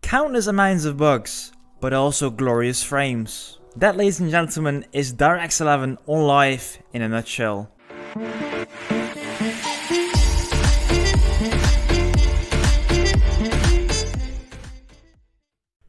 countless amounts of bugs, but also glorious frames. That, ladies and gentlemen, is DX11 on live in a nutshell.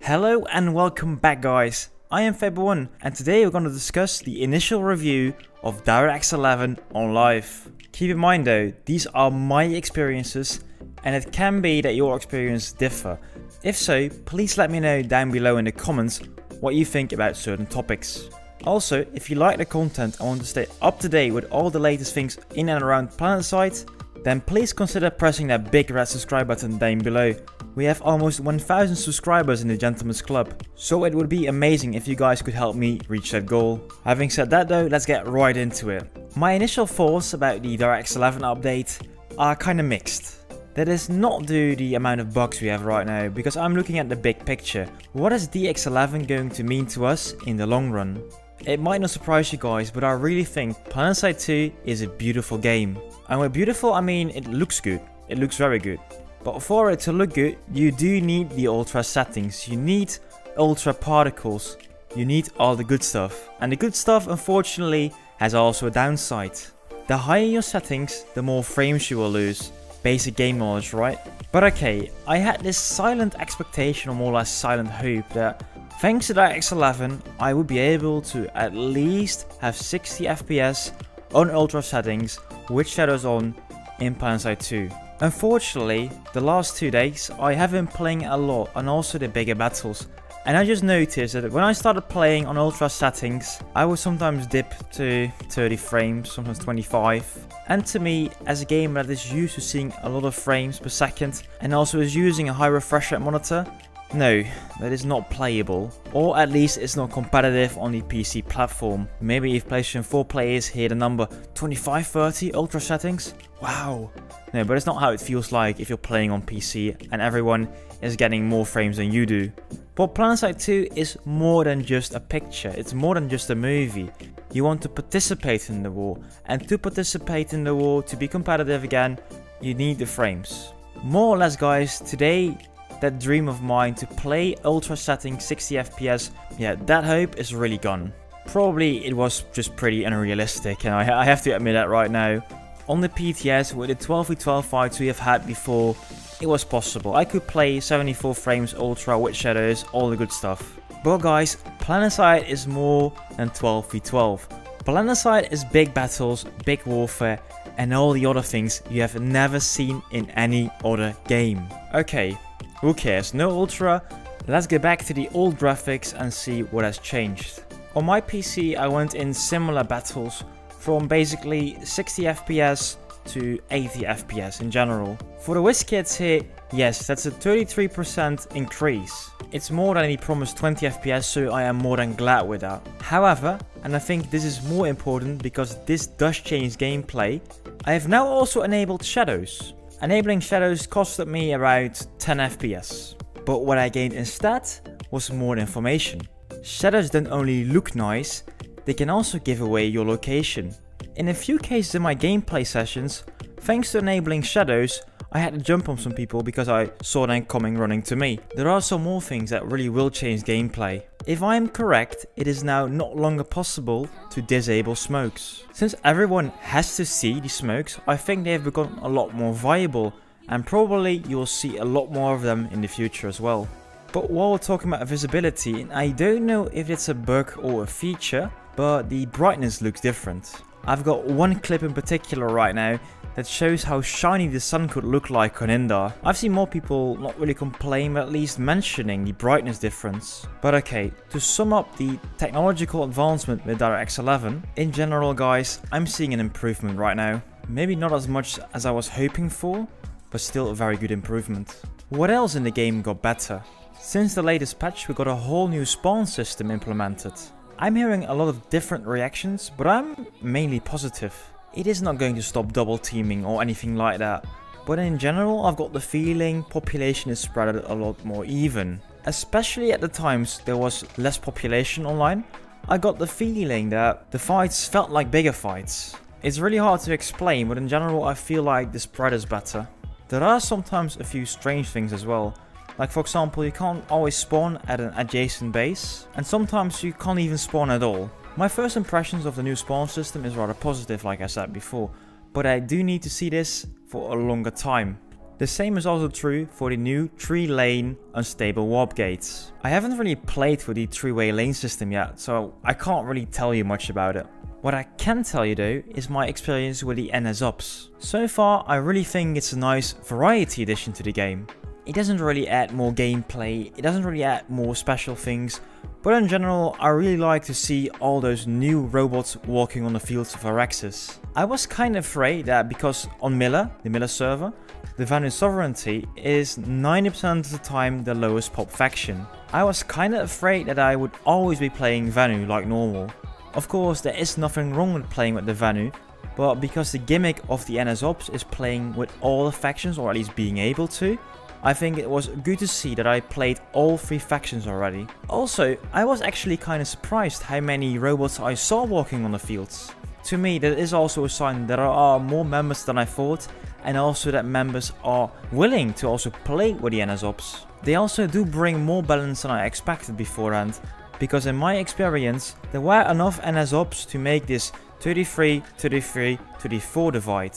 Hello and welcome back, guys. I am Feb1 and today we're going to discuss the initial review of DX11 on live. Keep in mind though, these are my experiences and it can be that your experience differ. If so, please let me know down below in the comments what you think about certain topics. Also, if you like the content and want to stay up to date with all the latest things in and around Planetside, then please consider pressing that big red subscribe button down below. We have almost 1000 subscribers in the Gentleman's Club, so it would be amazing if you guys could help me reach that goal. Having said that though, let's get right into it. My initial thoughts about the DX11 update are kinda mixed. That is not due to the amount of bugs we have right now, because I'm looking at the big picture. What is DX11 going to mean to us in the long run? It might not surprise you guys, but I really think Planetside 2 is a beautiful game. And with beautiful, I mean it looks good. It looks very good. But for it to look good, you do need the ultra settings. You need ultra particles. You need all the good stuff. And the good stuff, unfortunately, has also a downside. The higher your settings, the more frames you will lose. Basic game knowledge, right? But okay, I had this silent expectation, or more or less silent hope, that thanks to DX11, I would be able to at least have 60 FPS on ultra settings with shadows on in Planetside 2. Unfortunately, the last 2 days I have been playing a lot and also the bigger battles. And I just noticed that when I started playing on ultra settings, I would sometimes dip to 30 frames, sometimes 25. And to me, as a gamer that is used to seeing a lot of frames per second and also is using a high refresh rate monitor, no, that is not playable. Or at least it's not competitive on the PC platform. Maybe if PlayStation 4 players hear the number 25-30 ultra settings, wow. No, but it's not how it feels like if you're playing on PC and everyone is getting more frames than you do. But Planetside 2 is more than just a picture, it's more than just a movie. You want to participate in the war, and to participate in the war, to be competitive again, you need the frames. More or less, guys, today that dream of mine to play ultra setting 60 FPS, yeah, that hope is really gone. Probably it was just pretty unrealistic, and I have to admit that right now. On the PTS with the 12v12 fights we have had before, it was possible. I could play 74 frames ultra with shadows, all the good stuff. But guys, Planetside is more than 12v12. Planetside is big battles, big warfare, and all the other things you have never seen in any other game. Okay, who cares? No ultra. Let's get back to the old graphics and see what has changed. On my PC, I went in similar battles from basically 60 FPS to 80 FPS in general. For the WizKids here, yes, that's a 33% increase. It's more than he promised 20 FPS, so I am more than glad with that. However, and I think this is more important because this does change gameplay, I have now also enabled shadows. Enabling shadows costed me around 10 FPS. But what I gained instead was more information. Shadows don't only look nice, they can also give away your location. In a few cases in my gameplay sessions, thanks to enabling shadows, I had to jump on some people because I saw them coming running to me. There are some more things that really will change gameplay. If I am correct, it is now not longer possible to disable smokes. Since everyone has to see the smokes, I think they have become a lot more viable, and probably you will see a lot more of them in the future as well. But while we're talking about visibility, I don't know if it's a bug or a feature, but the brightness looks different. I've got one clip in particular right now that shows how shiny the sun could look like on Indar. I've seen more people not really complain, but at least mentioning the brightness difference. But okay, to sum up the technological advancement with DX11, in general guys, I'm seeing an improvement right now. Maybe not as much as I was hoping for, but still a very good improvement. What else in the game got better? Since the latest patch, we got a whole new spawn system implemented. I'm hearing a lot of different reactions, but I'm mainly positive. It is not going to stop double teaming or anything like that, but in general I've got the feeling population is spread a lot more even. Especially at the times there was less population online, I got the feeling that the fights felt like bigger fights. It's really hard to explain, but in general I feel like the spread is better. There are sometimes a few strange things as well. Like for example, you can't always spawn at an adjacent base, and sometimes you can't even spawn at all. My first impressions of the new spawn system is rather positive, like I said before, but I do need to see this for a longer time. The same is also true for the new 3-lane unstable warp gates. I haven't really played with the 3-way lane system yet, so I can't really tell you much about it. What I can tell you though is my experience with the NS Ops. So far I really think it's a nice variety addition to the game. It doesn't really add more gameplay, it doesn't really add more special things, but in general I really like to see all those new robots walking on the fields of Araxis. I was kind of afraid that because on Miller, the Miller server, the Vanu Sovereignty is 90% of the time the lowest pop faction. I was kind of afraid that I would always be playing Vanu like normal. Of course there is nothing wrong with playing with the Vanu, but because the gimmick of the NS Ops is playing with all the factions, or at least being able to, I think it was good to see that I played all 3 factions already. Also, I was actually kind of surprised how many robots I saw walking on the fields. To me, that is also a sign that there are more members than I thought, and also that members are willing to also play with the NS Ops. They also do bring more balance than I expected beforehand, because in my experience, there were enough NS Ops to make this 33-33-34 divide.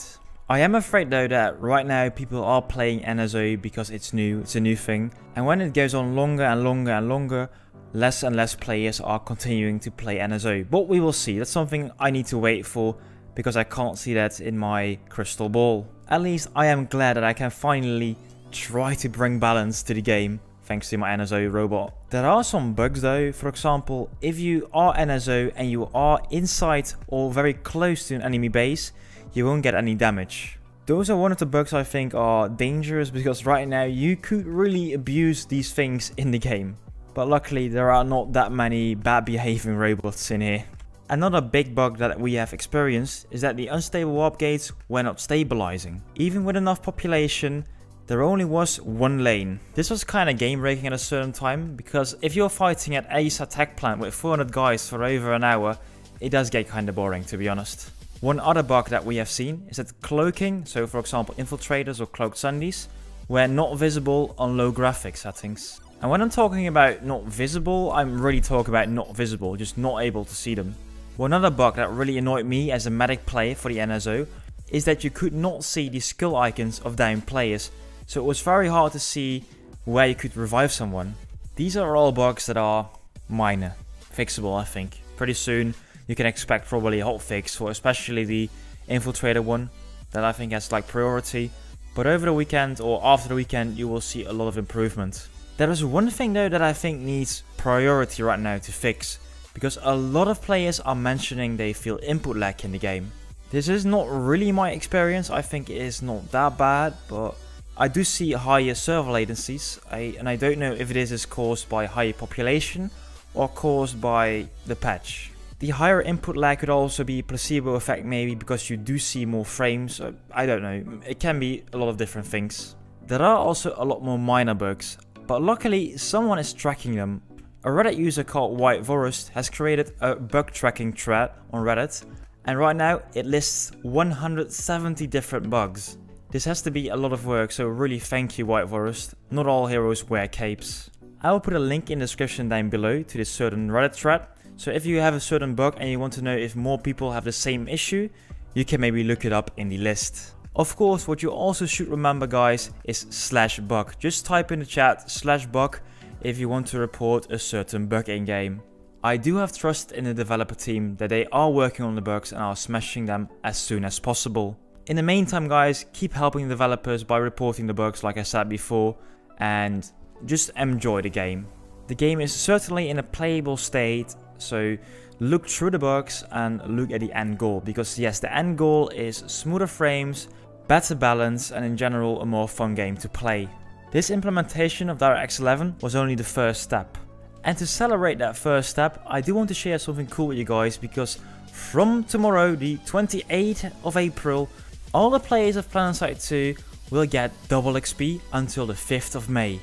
I am afraid though that right now people are playing NSO because it's new, it's a new thing, and when it goes on longer and longer and longer, less and less players are continuing to play NSO. But we will see, that's something I need to wait for, because I can't see that in my crystal ball. At least I am glad that I can finally try to bring balance to the game, thanks to my NSO robot. There are some bugs though. For example, if you are NSO and you are inside or very close to an enemy base, you won't get any damage. Those are one of the bugs I think are dangerous, because right now you could really abuse these things in the game. But luckily there are not that many bad behaving robots in here. Another big bug that we have experienced is that the unstable warp gates were not stabilizing. Even with enough population, there only was 1 lane. This was kinda game breaking at a certain time, because if you're fighting at Ace attack plant with 400 guys for over an hour, it does get kinda boring, to be honest. One other bug that we have seen is that cloaking, so for example infiltrators or cloaked sundies, were not visible on low graphic settings. And when I'm talking about not visible, I'm really talking about not visible, just not able to see them. One other bug that really annoyed me as a medic player for the NSO is that you could not see the skill icons of down players, so it was very hard to see where you could revive someone. These are all bugs that are minor, fixable I think. Pretty soon you can expect probably a hotfix for especially the infiltrator one, that I think has like priority. But over the weekend or after the weekend you will see a lot of improvement. There is one thing though that I think needs priority right now to fix, because a lot of players are mentioning they feel input lag in the game. This is not really my experience, I think it is not that bad, but I do see higher server latencies, and I don't know if this is caused by higher population or caused by the patch. The higher input lag could also be a placebo effect maybe, because you do see more frames, I don't know, it can be a lot of different things. There are also a lot more minor bugs, but luckily someone is tracking them. A Reddit user called White Forest has created a bug tracking thread on Reddit, and right now it lists 170 different bugs. This has to be a lot of work, so really thank you White Forest. Not all heroes wear capes. I will put a link in the description down below to this certain Reddit thread, so if you have a certain bug and you want to know if more people have the same issue, you can maybe look it up in the list. Of course, what you also should remember guys is /bug. Just type in the chat /bug if you want to report a certain bug in game. I do have trust in the developer team that they are working on the bugs and are smashing them as soon as possible. In the meantime guys, keep helping the developers by reporting the bugs like I said before, and just enjoy the game. The game is certainly in a playable state, so look through the bugs and look at the end goal, because yes, the end goal is smoother frames, better balance, and in general a more fun game to play. This implementation of DirectX 11 was only the first step. And to celebrate that first step, I do want to share something cool with you guys, because from tomorrow, the 28th of April, all the players of Planetside 2 will get double XP until the 5th of May.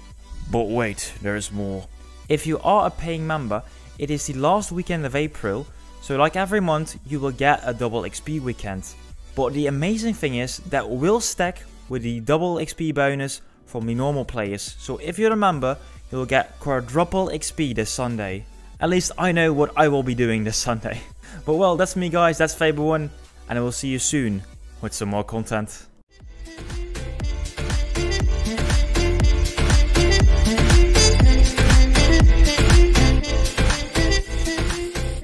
But wait, there is more. If you are a paying member, it is the last weekend of April, so like every month you will get a double XP weekend. But the amazing thing is that will stack with the double XP bonus from the normal players. So if you're a member, you'll get quadruple XP this Sunday. At least I know what I will be doing this Sunday. But well, that's me guys, that's Faber1, and I will see you soon with some more content.